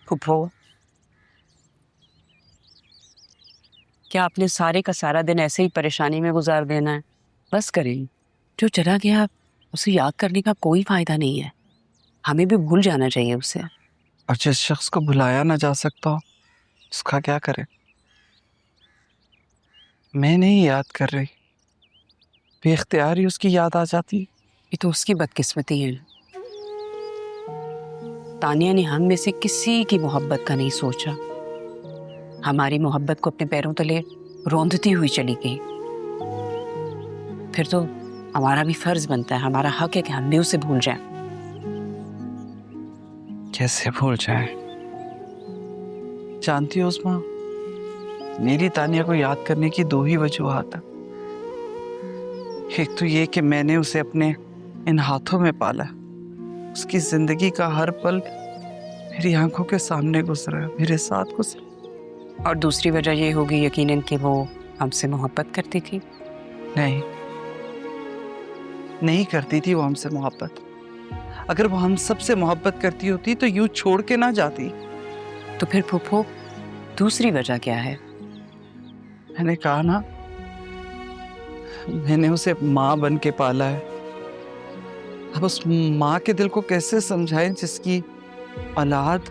फुफो, क्या आपने सारे का सारा दिन ऐसे ही परेशानी में गुजार देना है? बस करें। जो चला गया उसे याद करने का कोई फायदा नहीं है। हमें भी भूल जाना चाहिए उसे। और जिस शख्स को भुलाया ना जा सकता हो उसका क्या करें? मैं नहीं याद कर रही, बेख्तियार ही उसकी याद आ जाती। ये तो उसकी बदकिस्मती है। तानिया ने हम में से किसी की मोहब्बत का नहीं सोचा। हमारी मोहब्बत को अपने पैरों तले रौंदती हुई चली गई। फिर तो हमारा भी फर्ज बनता है, हमारा हक है कि हम भी उसे भूल जाएं। कैसे भूल जाए? जानती हो उस्मा, मेरी तानिया को याद करने की दो ही वजूहात हैं। एक तो ये कि मैंने उसे अपने इन हाथों में पाला, उसकी जिंदगी का हर पल मेरी आंखों के सामने गुजरा, मेरे साथ गुजरा। और दूसरी वजह ये होगी यकीनन कि वो हमसे मोहब्बत करती थी। नहीं, नहीं करती थी वो हमसे मोहब्बत। अगर वो हम सबसे मोहब्बत करती होती तो यूं छोड़ के ना जाती। तो फिर फूफो, दूसरी वजह क्या है? मैंने कहा ना, मैंने उसे माँ बन के पाला है। अब उस माँ के दिल को कैसे समझाएं जिसकी औलाद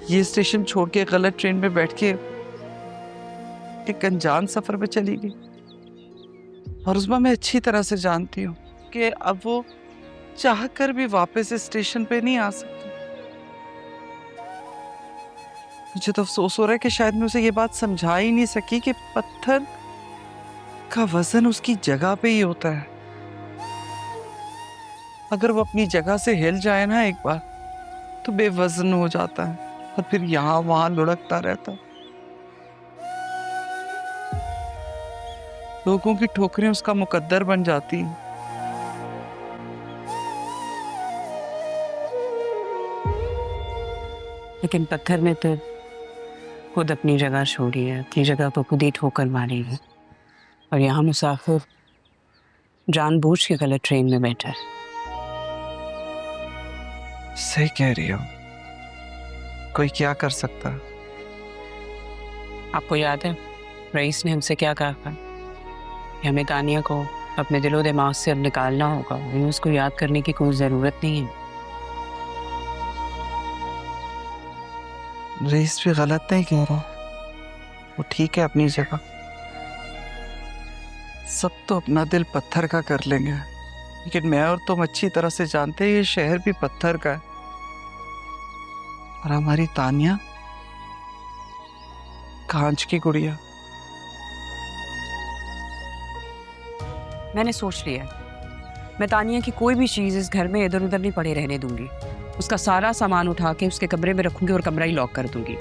ये स्टेशन छोड़ के गलत ट्रेन में बैठ के एक अनजान सफर में चली गई। और उसमें मैं अच्छी तरह से जानती हूँ कि अब वो चाह कर भी वापस इस स्टेशन पे नहीं आ सकती। मुझे तो अफसोस हो रहा है कि शायद मैं उसे ये बात समझा ही नहीं सकी कि पत्थर का वजन उसकी जगह पे ही होता है। अगर वो अपनी जगह से हिल जाए ना एक बार तो बेवजन हो जाता है और फिर यहाँ वहां लुढ़कता रहता है। लोगों की ठोकरें उसका मुकद्दर बन जाती हैं। लेकिन पत्थर ने तो खुद अपनी जगह छोड़ी है, अपनी जगह को खुद ही ठोकर मारी है। और यहाँ मुसाफिर जानबूझ के गलत ट्रेन में बैठा है। सही कह रही हो, कोई क्या कर सकता है? आपको याद है रईस ने हमसे क्या कहा था कि हमें तानिया को अपने दिलो दिमाग से अब निकालना होगा, हमें उसको याद करने की कोई ज़रूरत नहीं है। रईस भी गलत नहीं कह रहा, वो ठीक है अपनी जगह। सब तो अपना दिल पत्थर का कर लेंगे, लेकिन मैं और तुम अच्छी तरह से जानते हैं ये शहर भी पत्थर का है। और हमारी तानिया कांच की गुड़िया। मैंने सोच लिया है, मैं तानिया की कोई भी चीज़ इस घर में इधर उधर नहीं पड़े रहने दूंगी। उसका सारा सामान उठा के उसके कमरे में रखूंगी और कमरा ही लॉक कर दूंगी।